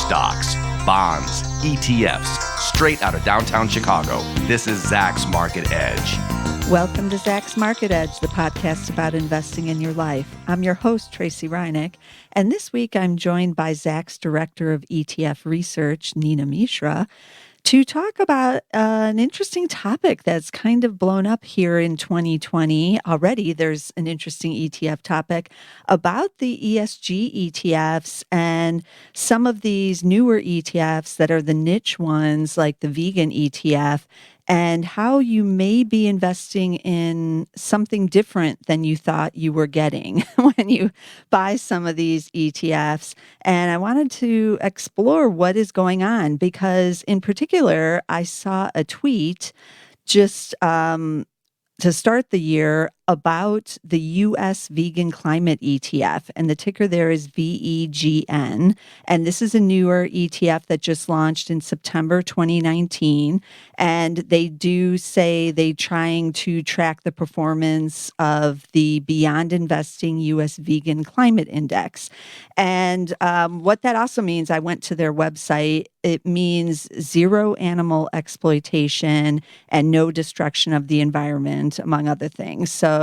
stocks, bonds, ETFs, straight out of downtown Chicago. This is Zach's Market Edge. Welcome to Zach's Market Edge, the podcast about investing in your life. I'm your host, Tracy Reineck, and this week I'm joined by Zach's Director of ETF Research, Nina Mishra, to talk about an interesting topic that's kind of blown up here in 2020. Already there's an interesting ETF topic about the ESG ETFs and some of these newer ETFs that are the niche ones like the VEGN ETF, and how you may be investing in something different than you thought you were getting when you buy some of these ETFs. And I wanted to explore what is going on because, in particular, I saw a tweet just to start the year about the U.S. Vegan Climate ETF, and the ticker there is VEGN. And this is a newer ETF that just launched in September 2019. And they do say they're trying to track the performance of the Beyond Investing U.S. Vegan Climate Index. And what that also means, I went to their website, it means zero animal exploitation and no destruction of the environment, among other things. So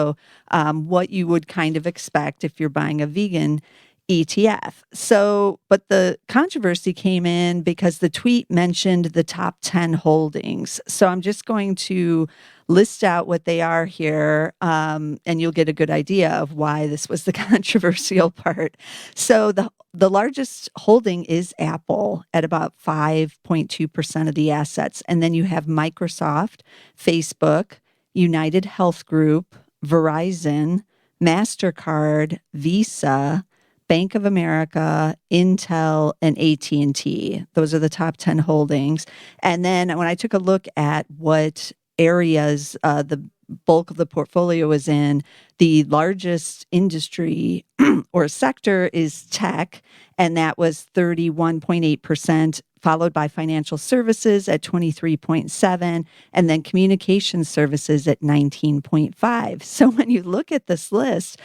what you would kind of expect if you're buying a vegan ETF. So, but the controversy came in because the tweet mentioned the top 10 holdings. So I'm just going to list out what they are here, and you'll get a good idea of why this was the controversial part. So the largest holding is Apple at about 5.2% of the assets. And then you have Microsoft, Facebook, United Health Group, Verizon, MasterCard, Visa, Bank of America, Intel, and AT&T. Those are the top 10 holdings. And then when I took a look at what areas the bulk of the portfolio is in, the largest industry or sector is tech, and that was 31.8%, followed by financial services at 23.7%, and then communication services at 19.5%. So when you look at this list,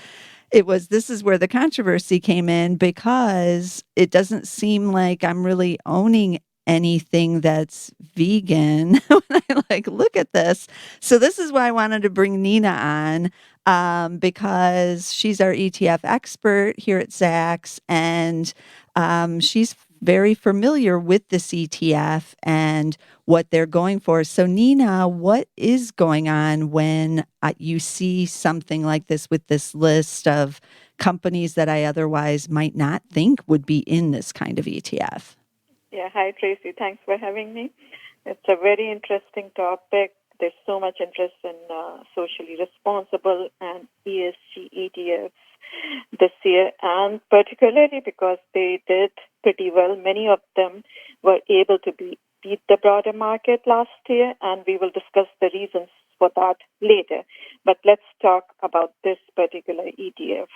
this is where the controversy came in, because it doesn't seem like I'm really owning anything that's vegan when I look at this. So this is why I wanted to bring Nina on, because she's our ETF expert here at Zacks, and she's very familiar with this ETF and what they're going for. So Nina, what is going on when you see something like this with this list of companies that I otherwise might not think would be in this kind of ETF? Yeah, hi Tracy, thanks for having me. It's a very interesting topic. There's so much interest in socially responsible and ESG ETFs this year, and particularly because they did pretty well. Many of them were able to beat the broader market last year, and we will discuss the reasons for that later. But let's talk about this particular ETF.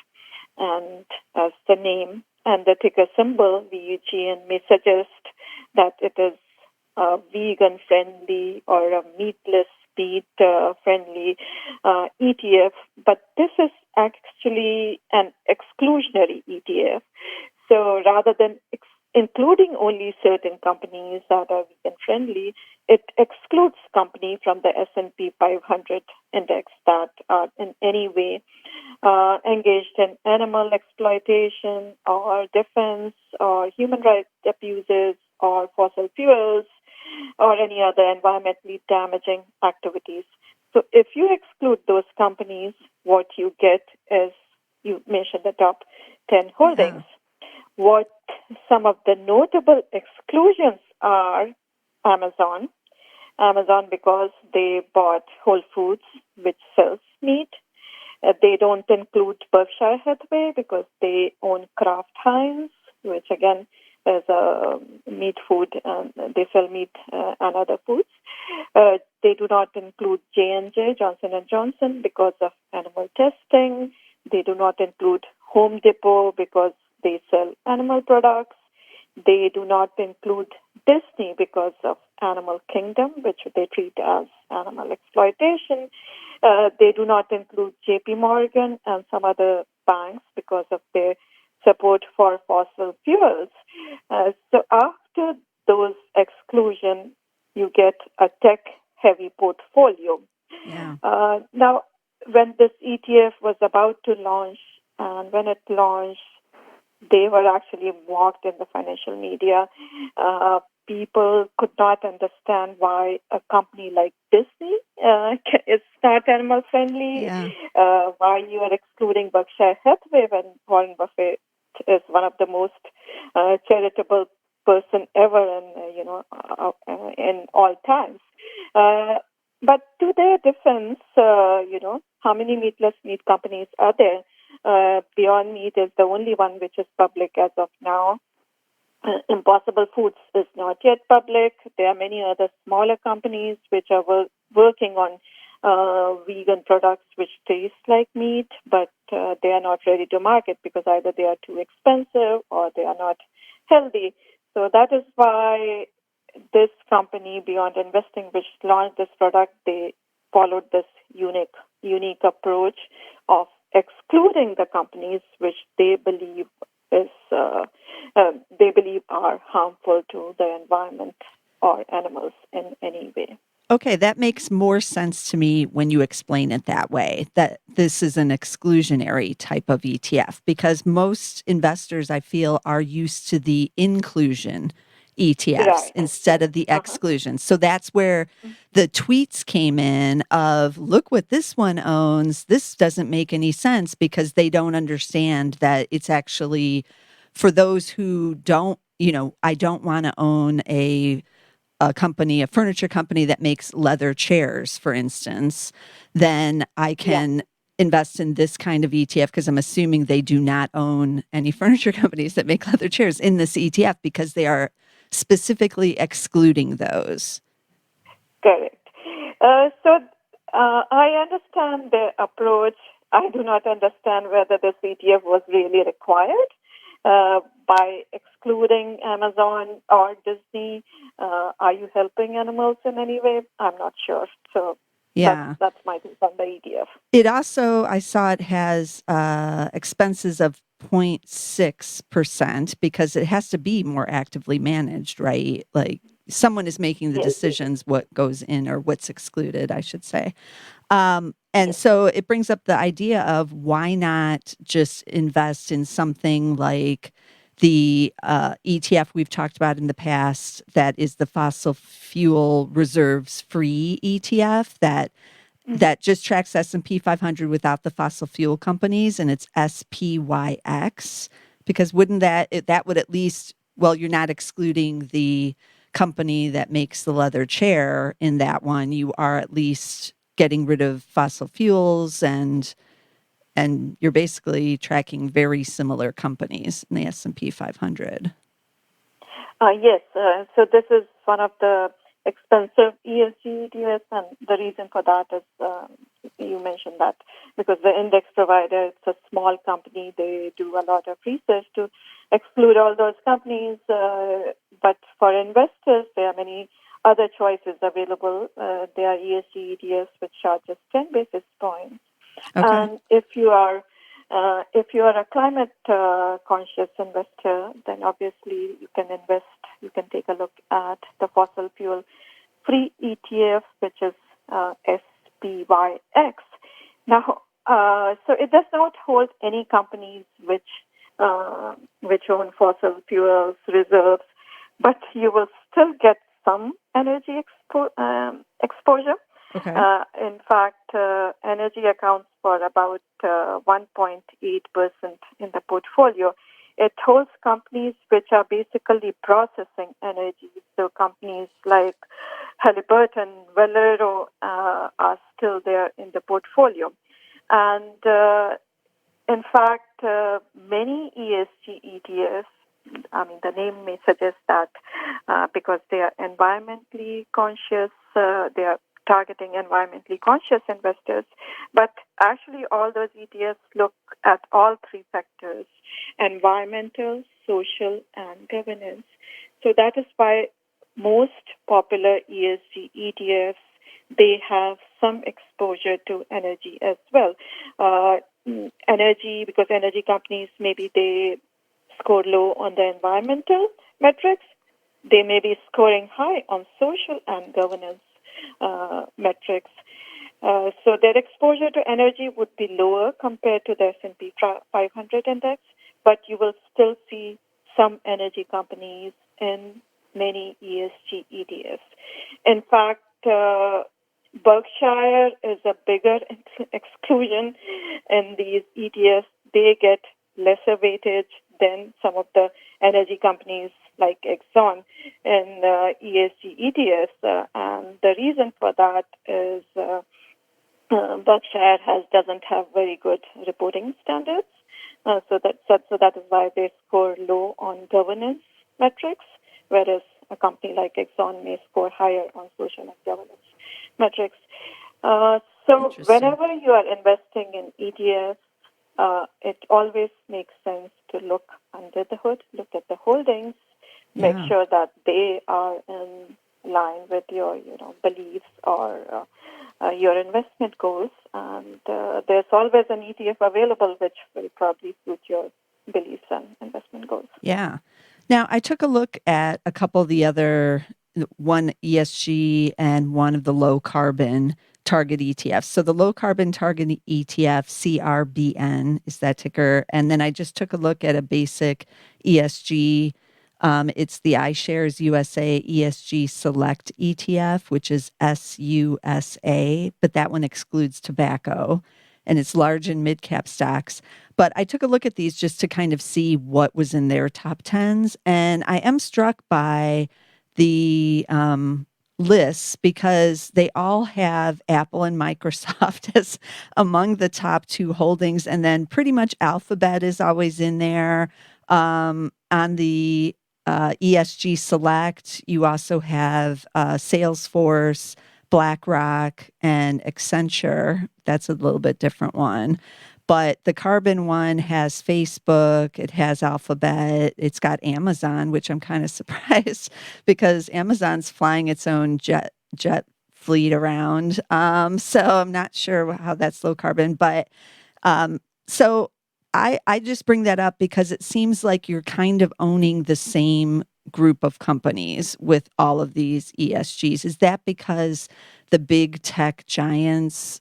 And as the name and the ticker symbol, VEGN, may suggest that it is a vegan-friendly or a meatless meat-friendly ETF, but this is actually an exclusionary ETF. So rather than including only certain companies that are vegan-friendly, it excludes companies from the S&P 500 index that are in any way engaged in animal exploitation or defense or human rights abuses or fossil fuels or any other environmentally damaging activities. So if you exclude those companies, what you get is, you mentioned the top 10 holdings. What some of the notable exclusions are: Amazon because they bought Whole Foods, which sells meat. They don't include Berkshire Hathaway because they own Kraft Heinz, which again is a meat food, and they sell meat and other foods. They do not include J&J, Johnson & Johnson, because of animal testing. They do not include Home Depot because they sell animal products. They do not include Disney because of Animal Kingdom, which they treat as animal exploitation. They do not include JP Morgan and some other banks because of their support for fossil fuels. So after those exclusion, you get a tech-heavy portfolio. Yeah. Now, when this ETF was about to launch, and when it launched, they were actually mocked in the financial media. People could not understand why a company like Disney is not animal friendly, Yeah. why you are excluding Berkshire Hathaway when Warren Buffett is one of the most charitable person ever in all times. But to their defense, how many meatless meat companies are there? Beyond Meat is the only one which is public as of now. Impossible Foods is not yet public. There are many other smaller companies which are working on vegan products which taste like meat, but they are not ready to market because either they are too expensive or they are not healthy. So that is why this company, Beyond Investing, which launched this product, they followed this unique approach of excluding the companies which they believe are harmful to the environment or animals in any way. Okay, that makes more sense to me when you explain it that way, that this is an exclusionary type of ETF, because most investors, I feel, are used to the inclusion ETFs Right. instead of the exclusion. So that's where the tweets came in of, look what this one owns. This doesn't make any sense, because they don't understand that it's actually for those who don't, I don't want to own a furniture company that makes leather chairs, for instance, then I can invest in this kind of ETF, because I'm assuming they do not own any furniture companies that make leather chairs in this ETF, because they are specifically excluding those. Correct. So I understand the approach. I do not understand whether this ETF was really required by excluding Amazon or Disney. Are you helping animals in any way? I'm not sure. So Yeah. that's my take on the ETF. It also, I saw it has expenses of 0.6%, because it has to be more actively managed, right? Like someone is making the decisions what goes in or what's excluded, I should say. And so it brings up the idea of, why not just invest in something like the ETF we've talked about in the past, that is the fossil fuel reserves free ETF that just tracks S&P 500 without the fossil fuel companies, and it's SPYX, because wouldn't that would at least, well, you're not excluding the company that makes the leather chair in that one. You are at least getting rid of fossil fuels, and you're basically tracking very similar companies in the S&P 500. Yes. So this is one of the expensive ESG ETFs, and the reason for that is you mentioned that because the index provider, it's a small company, they do a lot of research to exclude all those companies. But for investors, there are many other choices available. There are ESG ETFs which charge just 10 basis points. Okay. And if you are a climate conscious investor, then obviously you can invest. You can take a look at the fossil fuel free ETF, which is SPYX. Now, so it does not hold any companies which own fossil fuels reserves, but you will still get some energy exposure. Okay. In fact, energy accounts for about 1.8% in the portfolio. It holds companies which are basically processing energy. So companies like Halliburton, Valero are still there in the portfolio. And in fact, many ESG ETFs, I mean, the name may suggest that because they are environmentally conscious, they are targeting environmentally conscious investors. But actually, all those ETFs look at all three factors: environmental, social, and governance. So that is why most popular ESG ETFs, they have some exposure to energy as well. Energy, because energy companies, maybe they score low on the environmental metrics, they may be scoring high on social and governance metrics. So their exposure to energy would be lower compared to the S&P 500 index, but you will still see some energy companies in many ESG ETFs. In fact, Berkshire is a bigger exclusion in these ETFs. They get lesser weightage than some of the energy companies like Exxon in ESG ETFs. And the reason for that is Berkshire doesn't have very good reporting standards. So that is why they score low on governance metrics, whereas a company like Exxon may score higher on social and governance metrics. So whenever you are investing in ETFs, it always makes sense to look under the hood, look at the holdings, make sure that they are in line with your beliefs or your investment goals. And there's always an ETF available which will probably suit your beliefs and investment goals. Yeah. Now, I took a look at a couple of the other, one ESG and one of the low carbon target ETFs. So the low carbon target ETF, CRBN is that ticker. And then I just took a look at a basic ESG. It's the iShares USA ESG Select ETF, which is SUSA, but that one excludes tobacco, and it's large and mid-cap stocks. But I took a look at these just to kind of see what was in their top 10s, and I am struck by the lists because they all have Apple and Microsoft as among the top two holdings, and then pretty much Alphabet is always in there. On the ESG Select, you also have Salesforce, BlackRock, and Accenture. That's a little bit different one. But the carbon one has Facebook, it has Alphabet, it's got Amazon, which I'm kind of surprised because Amazon's flying its own jet fleet around. So I'm not sure how that's low carbon. But so I just bring that up because it seems like you're kind of owning the same group of companies with all of these ESGs. Is that because the big tech giants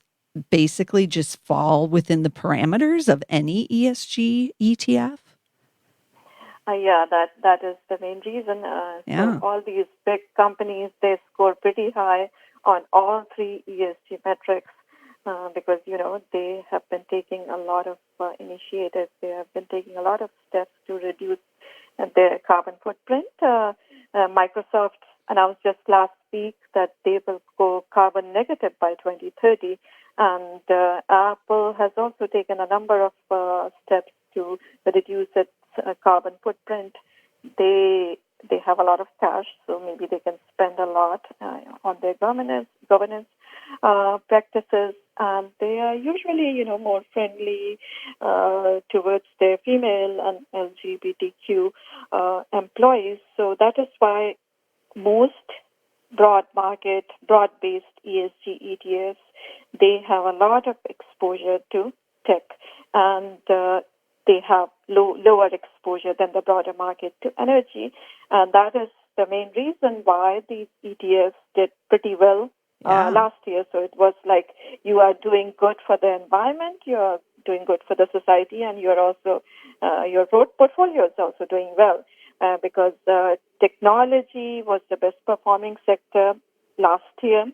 basically just fall within the parameters of any ESG ETF? Yeah, that is the main reason. So all these big companies, they score pretty high on all three ESG metrics because, they have been taking a lot of initiatives. They have been taking a lot of steps to reduce their carbon footprint. Microsoft announced just last week that they will go carbon negative by 2030. And Apple has also taken a number of steps to reduce its carbon footprint. They have a lot of cash, so maybe they can spend a lot on their governance practices. And they are usually, more friendly towards their female and LGBTQ employees. So that is why most broad-based ESG ETFs, they have a lot of exposure to tech, and they have lower exposure than the broader market to energy. And that is the main reason why these ETFs did pretty well last year. So it was like you are doing good for the environment, you are doing good for the society, and you're also your portfolio is also doing well because technology was the best performing sector last year,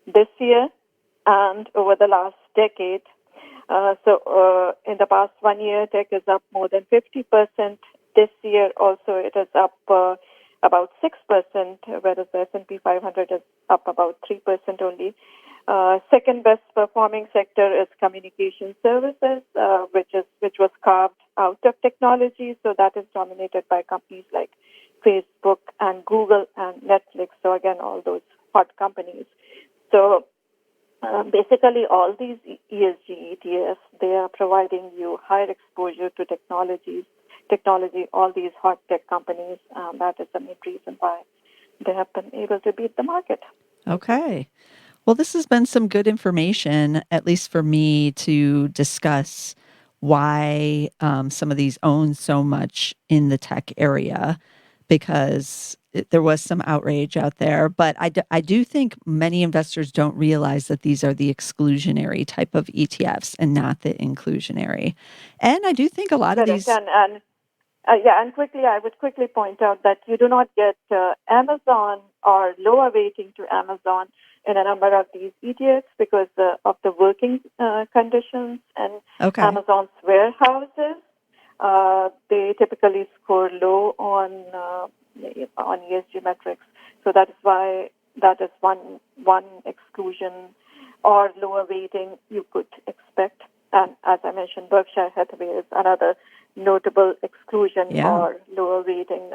this year, and over the last decade. So in the past 1 year, tech is up more than 50%. This year also it is up about 6%, whereas the S&P 500 is up about 3% only. Second best performing sector is communication services, which was carved out of technology. So that is dominated by companies like Facebook and Google and Netflix. So again, all those hot companies. So basically, all these ESG ETFs, they are providing you higher exposure to technology, all these hot tech companies. That is the main reason why they have been able to beat the market. Okay. Well, this has been some good information, at least for me, to discuss why some of these own so much in the tech area, because there was some outrage out there. But I do think many investors don't realize that these are the exclusionary type of ETFs and not the inclusionary. And I do think a lot of Correct. these... And quickly, I would quickly point out that you do not get Amazon or lower weighting to Amazon in a number of these ETFs because of the working conditions and Okay. Amazon's warehouses. They typically score low on ESG metrics. So that is why that is one exclusion or lower weighting you could expect. And as I mentioned, Berkshire Hathaway is another notable exclusion or lower weighting.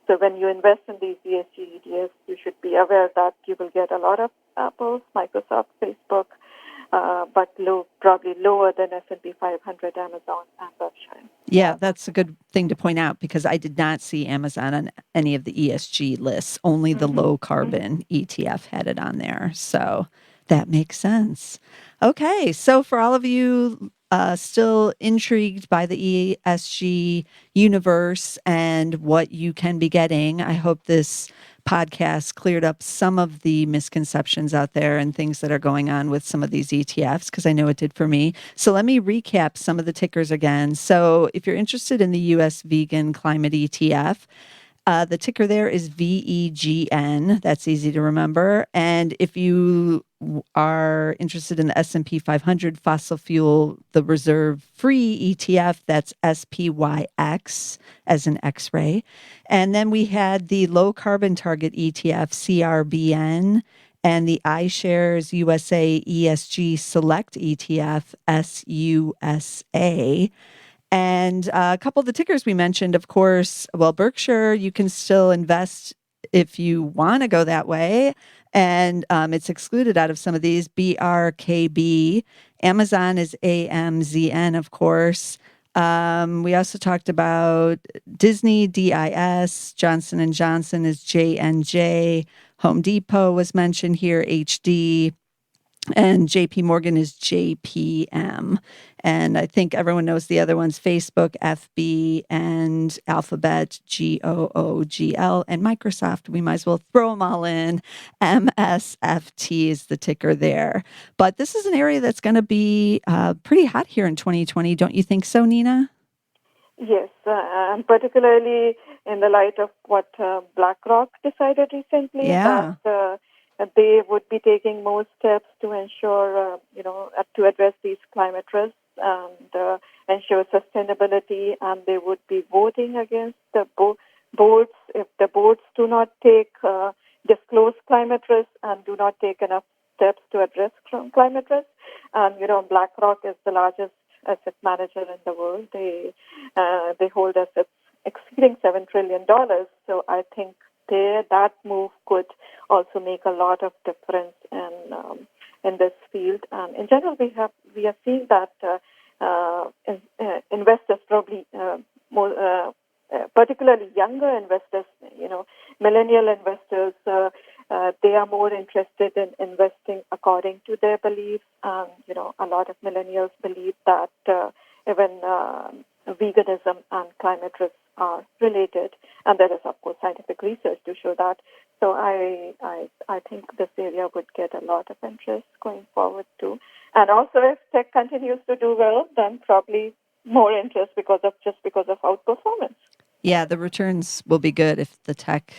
So when you invest in these ESG ETFs, you should be aware that you will get a lot of Apple, Microsoft, Facebook, but probably lower than S&P 500, Amazon, and Berkshire. Yeah, that's a good thing to point out because I did not see Amazon on any of the ESG lists. Only the low carbon ETF had it on there. So that makes sense. Okay, so for all of you still intrigued by the ESG universe and what you can be getting, I hope this podcast cleared up some of the misconceptions out there and things that are going on with some of these ETFs, because I know it did for me. So let me recap some of the tickers again. So if you're interested in the US VEGN Climate ETF, the ticker there is VEGN. That's easy to remember. And if you are interested in the S&P 500 fossil fuel, the reserve-free ETF, that's SPYX as an X-ray. And then we had the low carbon target ETF, CRBN, and the iShares USA ESG Select ETF, SUSA. And a couple of the tickers we mentioned, of course, well, Berkshire, you can still invest if you want to go that way. And it's excluded out of some of these. BRKB. Amazon is AMZN, of course. We also talked about Disney, DIS. Johnson & Johnson is JNJ. Home Depot was mentioned here, HD. And JP Morgan is JPM. And I think everyone knows the other ones, Facebook, FB, and Alphabet, GOOGL, and Microsoft. We might as well throw them all in. MSFT is the ticker there. But this is an area that's going to be pretty hot here in 2020. Don't you think so, Nina? Yes, particularly in the light of what BlackRock decided recently, that they would be taking more steps to ensure, to address these climate risks and ensure sustainability, and they would be voting against the boards if the boards do not disclose climate risks and do not take enough steps to address climate risks. And, BlackRock is the largest asset manager in the world. They hold assets exceeding $7 trillion. So I think that move could also make a lot of difference in this field. In general, we are seeing that investors, probably more, particularly younger investors, millennial investors, they are more interested in investing according to their beliefs. A lot of millennials believe that even veganism and climate risks are related, and there is, of course, scientific research to show that. So I think this area would get a lot of interest going forward too. And also, if tech continues to do well, then probably more interest because of outperformance. Yeah, the returns will be good if the tech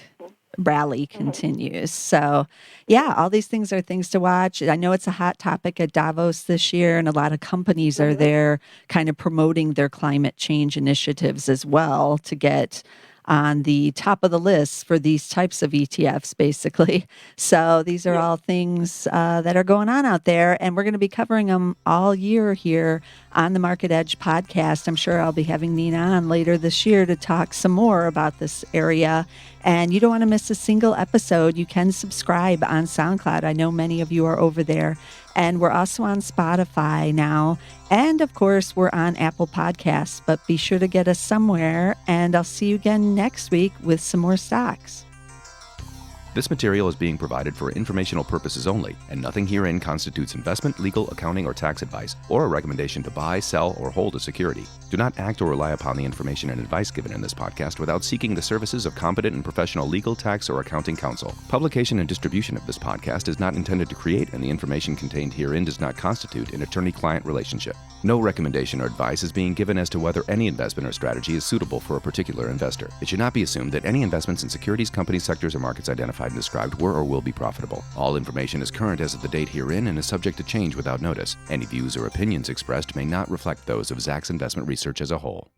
rally continues. So, yeah, all these things are things to watch. I know it's a hot topic at Davos this year, and a lot of companies are there kind of promoting their climate change initiatives as well to get on the top of the list for these types of ETFs, basically. So these are all things that are going on out there, and we're going to be covering them all year here on the Market Edge podcast. I'm sure I'll be having Nina on later this year to talk some more about this area. And you don't want to miss a single episode. You can subscribe on SoundCloud. I know many of you are over there. And we're also on Spotify now. And of course, we're on Apple Podcasts. But be sure to get us somewhere. And I'll see you again next week with some more stocks. This material is being provided for informational purposes only, and nothing herein constitutes investment, legal, accounting, or tax advice, or a recommendation to buy, sell, or hold a security. Do not act or rely upon the information and advice given in this podcast without seeking the services of competent and professional legal, tax, or accounting counsel. Publication and distribution of this podcast is not intended to create, and the information contained herein does not constitute an attorney-client relationship. No recommendation or advice is being given as to whether any investment or strategy is suitable for a particular investor. It should not be assumed that any investments in securities, companies, sectors, or markets identified and described were or will be profitable. All information is current as of the date herein and is subject to change without notice. Any views or opinions expressed may not reflect those of Zacks Investment Research as a whole.